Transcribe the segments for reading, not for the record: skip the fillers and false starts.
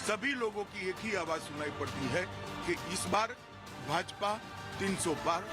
सभी लोगों की एक ही आवाज सुनाई पड़ती है कि इस बार भाजपा 300 पार।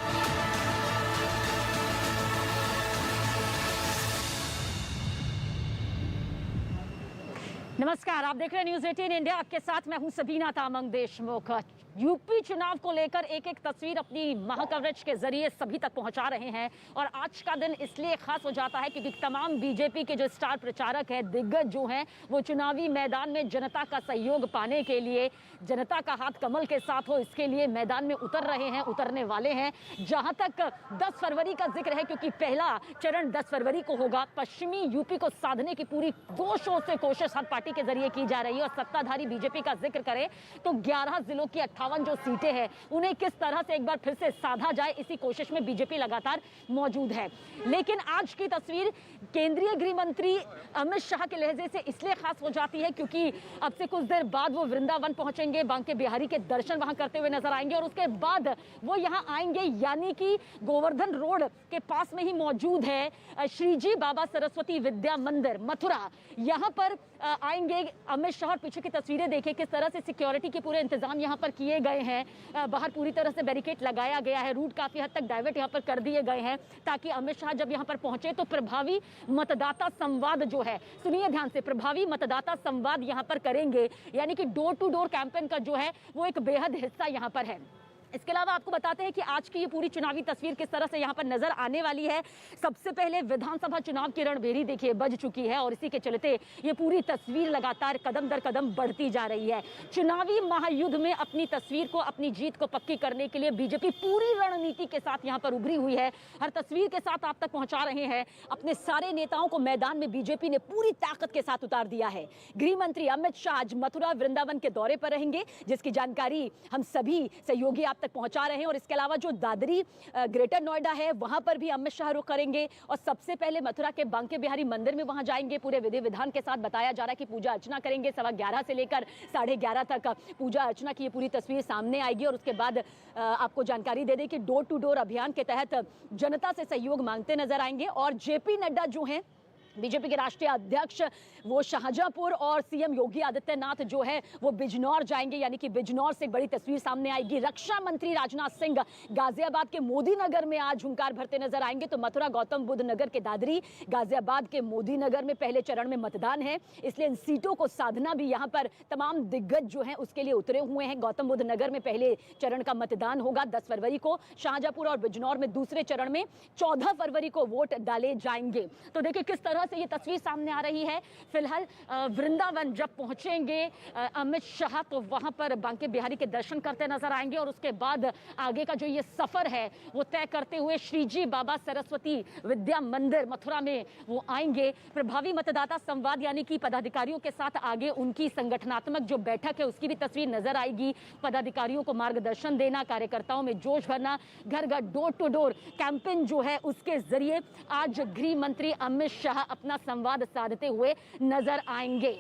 नमस्कार, आप देख रहे हैं न्यूज़ 18 इंडिया। आपके साथ मैं हूं सबीना तामंग देशमुख। यूपी चुनाव को लेकर एक एक तस्वीर अपनी महा कवरेज के जरिए सभी तक पहुंचा रहे हैं और आज का दिन इसलिए खास हो जाता है क्योंकि तमाम बीजेपी के जो स्टार प्रचारक हैं, दिग्गज जो हैं, वो चुनावी मैदान में जनता का सहयोग पाने के लिए, जनता का हाथ कमल के साथ हो, इसके लिए मैदान में उतर रहे हैं, उतरने वाले हैं। जहां तक 10 फरवरी का जिक्र है, क्योंकि पहला चरण 10 फरवरी को होगा। पश्चिमी यूपी को साधने की पूरी जोशों से कोशिश हर पार्टी के जरिए की जा रही है और सत्ताधारी बीजेपी का जिक्र करें तो 11 जिलों की 58 जो सीटें हैं उन्हें किस तरह से एक बार फिर से साधा जाए, इसी कोशिश में बीजेपी लगातार मौजूद है। लेकिन आज की तस्वीर केंद्रीय गृह मंत्री अमित शाह के लहजे से इसलिए खास हो जाती है क्योंकि अब से कुछ देर बाद वो वृंदावन पहुंचेंगे, बांके बिहारी के दर्शन वहां करते हुए नजर आएंगे और उसके बाद वो यहां आएंगे, यानी कि गोवर्धन रोड के पास में ही मौजूद है श्रीजी बाबा सरस्वती विद्या मंदिर मथुरा। यहां पर आएंगे अमित शाह और पीछे की तस्वीरें देखिए किस तरह से सिक्योरिटी के पूरे इंतजाम यहां पर किए गए हैं। बाहर पूरी तरह से बैरिकेड लगाया गया है, रूट काफी हद तक डाइवर्ट यहां पर कर दिए गए हैं ताकि अमित शाह जब यहां पर पहुंचे तो प्रभावी मतदाता संवाद जो है, सुनिए ध्यान से, प्रभावी मतदाता संवाद यहां पर करेंगे, यानी कि डोर टू डोर कैंपेन का जो है वो एक बेहद हिस्सा यहां पर है। इसके अलावा आपको बताते हैं कि आज की ये पूरी चुनावी तस्वीर किस तरह से यहां पर नजर आने वाली है। सबसे पहले विधानसभा चुनाव की रणभेरी देखिए बज चुकी है और इसी के चलते ये पूरी तस्वीर लगातार कदम दर कदम बढ़ती जा रही है। चुनावी महायुद्ध में अपनी तस्वीर को, अपनी जीत को पक्की करने के लिए बीजेपी पूरी रणनीति के साथ यहां पर उभरी हुई है। हर तस्वीर के साथ आप तक पहुंचा रहे हैं। अपने सारे नेताओं को मैदान में बीजेपी ने पूरी ताकत के साथ उतार दिया है। गृह मंत्री अमित शाह आज मथुरा वृंदावन के दौरे पर रहेंगे, जिसकी जानकारी हम सभी सहयोगी आप तक पहुंचा रहे हैं। और इसके अलावा जो दादरी ग्रेटर नोएडा है वहां पर भी अमित शाह रुख करेंगे और सबसे पहले मथुरा के बांके बिहारी मंदिर में वहां जाएंगे। पूरे विधि विधान के साथ बताया जा रहा है कि पूजा अर्चना करेंगे। 11:15 से लेकर 11:30 तक पूजा अर्चना की ये पूरी तस्वीर सामने आएगी और उसके बाद आपको जानकारी दे दें कि डोर टू डोर अभियान के तहत जनता से सहयोग मांगते नजर आएंगे। और जेपी नड्डा जो है बीजेपी के राष्ट्रीय अध्यक्ष, वो शाहजहांपुर और सीएम योगी आदित्यनाथ जो है वो बिजनौर जाएंगे, यानी कि बिजनौर से एक बड़ी तस्वीर सामने आएगी। रक्षा मंत्री राजनाथ सिंह गाजियाबाद के मोदी नगर में आज हुंकार भरते नजर आएंगे। तो मथुरा, गौतम बुद्ध नगर के दादरी, गाजियाबाद के मोदी नगर में पहले चरण में मतदान है, इसलिए इन सीटों को साधना भी यहाँ पर तमाम दिग्गज जो है उसके लिए उतरे हुए हैं। गौतम बुद्ध नगर में पहले चरण का मतदान होगा 10 फरवरी को, शाहजहांपुर और बिजनौर में दूसरे चरण में 14 फरवरी को वोट डाले जाएंगे। तो देखिए किस तरह से ये तस्वीर सामने आ रही है। फिलहाल वृंदावन जब पहुंचेंगे अमित शाह तो वहां पर बांके बिहारी के दर्शन करते नजर आएंगे और उसके बाद आगे का जो ये सफर है वो तय करते हुए श्रीजी बाबा सरस्वती विद्या मंदिर मथुरा में वो आएंगे। प्रभावी मतदाता संवाद यानी कि पदाधिकारियों के साथ आगे उनकी संगठनात्मक जो बैठक है उसकी भी तस्वीर नजर आएगी। पदाधिकारियों को मार्गदर्शन देना, कार्यकर्ताओं में जोश भरना, घर घर डोर टू डोर कैंपेन जो है उसके जरिए आज गृह मंत्री अमित शाह अपना संवाद साधते हुए नजर आएंगे।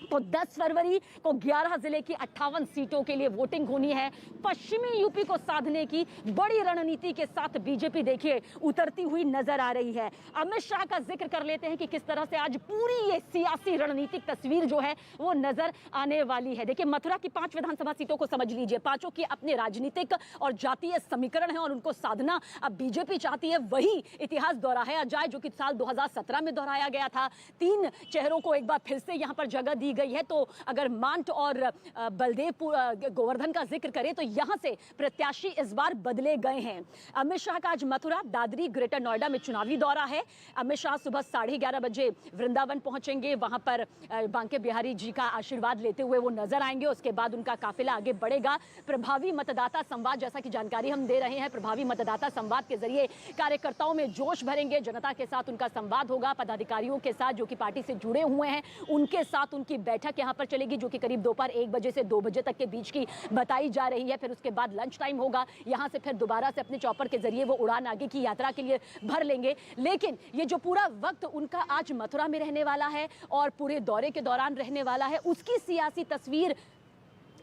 तो 10 फरवरी को 11 जिले की 58 सीटों के लिए वोटिंग होनी है। पश्चिमी यूपी को साधने की बड़ी रणनीति के साथ बीजेपी देखिए उतरती हुई नजर आ रही है। अमित शाह का जिक्र कर लेते हैं कि किस तरह से आज पूरी ये सियासी रणनीतिक तस्वीर जो है वो नजर आने वाली है। देखिए मथुरा की 5 विधानसभा सीटों को समझ लीजिए, पांचों की अपने राजनीतिक और जातीय समीकरण है और उनको साधना अब बीजेपी चाहती है। वही इतिहास दोहराया जाए जो कि साल 2017 में दोहराया गया था। 3 चेहरों को एक बार फिर से यहाँ पर जगह दी गई है। तो अगर मांट और बलदेवपुर गोवर्धन का जिक्र करें तो यहां से प्रत्याशी इस बार बदले गए हैं। अमित शाह का आज मथुरा, दादरी, ग्रेटर नोएडा में चुनावी दौरा है। अमित शाह सुबह 11:30 बजे वृंदावन पहुंचेंगे, वहां पर बांके बिहारी जी का आशीर्वाद लेते हुए वो नजर आएंगे। उसके बाद उनका काफिला आगे बढ़ेगा। प्रभावी मतदाता संवाद, जैसा कि जानकारी हम दे रहे हैं, प्रभावी मतदाता संवाद के जरिए कार्यकर्ताओं में जोश भरेंगे, जनता के साथ उनका संवाद होगा। पदाधिकारियों के साथ जो कि पार्टी से जुड़े हुए हैं उनके साथ उनकी बैठक यहां पर चलेगी जो कि करीब दोपहर 1 बजे से 2 बजे तक के बीच की बताई जा रही है। फिर उसके बाद लंच टाइम होगा, यहां से फिर दोबारा से अपने चॉपर के जरिए वो उड़ान आगे की यात्रा के लिए भर लेंगे। लेकिन ये जो पूरा वक्त उनका आज मथुरा में रहने वाला है और पूरे दौरे के दौरान रहने वाला है, उसकी सियासी तस्वीर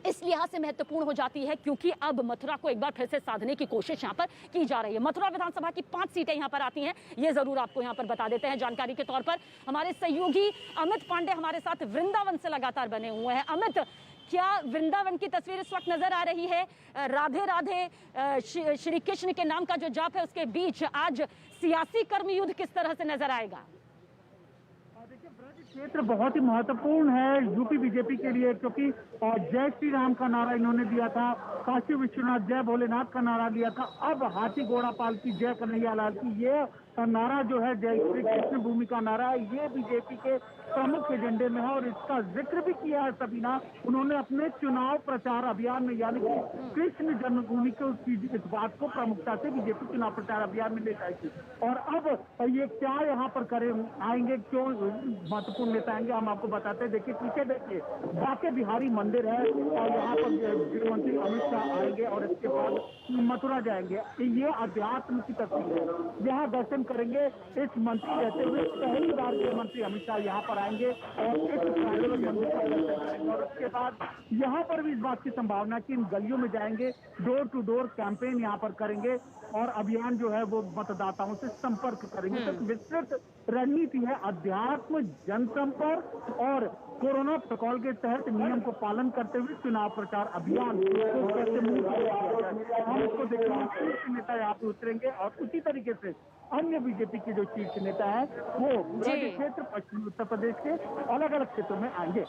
इस लिहाज से महत्वपूर्ण हो जाती है क्योंकि अब मथुरा को एक बार फिर से साधने की कोशिश यहां पर की जा रही है। मथुरा विधानसभा की 5 सीटें यहां पर आती हैं, ये जरूर आपको यहां पर बता देते हैं जानकारी के तौर पर। हमारे सहयोगी अमित पांडे हमारे साथ वृंदावन से लगातार बने हुए हैं। अमित, क्या वृंदावन की तस्वीर इस वक्त नजर आ रही है? राधे राधे श्री कृष्ण के नाम का जो जाप है उसके बीच आज सियासी कर्मयुद्ध किस तरह से नजर आएगा? देखिए, ब्रज क्षेत्र बहुत ही महत्वपूर्ण है यूपी बीजेपी के लिए, क्योंकि जय श्री राम का नारा इन्होंने दिया था, काशी विश्वनाथ जय भोलेनाथ का नारा दिया था, अब हाथी घोड़ा पाल की जय कन्हैया लाल की ये नारा जो है जय श्री कृष्ण भूमि का नारा है, ये बीजेपी के प्रमुख एजेंडे में है और इसका जिक्र भी किया है सबीना। उन्होंने अपने चुनाव प्रचार अभियान में, यानी कि कृष्ण जन्मभूमि के इस बात को प्रमुखता से बीजेपी चुनाव प्रचार अभियान में ले जाएगी। और अब ये क्या यहाँ पर करें आएंगे, क्यों महत्वपूर्ण नेता आएंगे, हम आपको बताते हैं। देखिए पीछे देखिए बांके बिहारी मंदिर है और यहाँ पर गृह मंत्री अमित शाह आएंगे और इसके बाद मथुरा जाएंगे। ये अध्यात्म की तस्वीर है, यहाँ दर्शन करेंगे। इस मंत्री रहते हुए पहली बार गृह मंत्री अमित शाह यहाँ पर आएंगे और इस मंदिर का दर्शन करेंगे और उसके बाद यहाँ पर भी इस बात की संभावना है कि इन गलियों में जाएंगे, डोर टू डोर कैंपेन यहाँ पर करेंगे और अभियान जो है वो मतदाताओं से संपर्क करेंगे। तो विस्तृत रणनीति है, अध्यात्म, जनसंपर्क और कोरोना प्रोटोकॉल के तहत नियम को पालन करते हुए चुनाव प्रचार अभियान को कैसे हम इसको देखेंगे। शीर्ष नेता यहाँ पे उतरेंगे और उसी तरीके से अन्य बीजेपी के जो शीर्ष नेता है वो क्षेत्र पश्चिमी उत्तर प्रदेश के अलग अलग क्षेत्रों में आएंगे।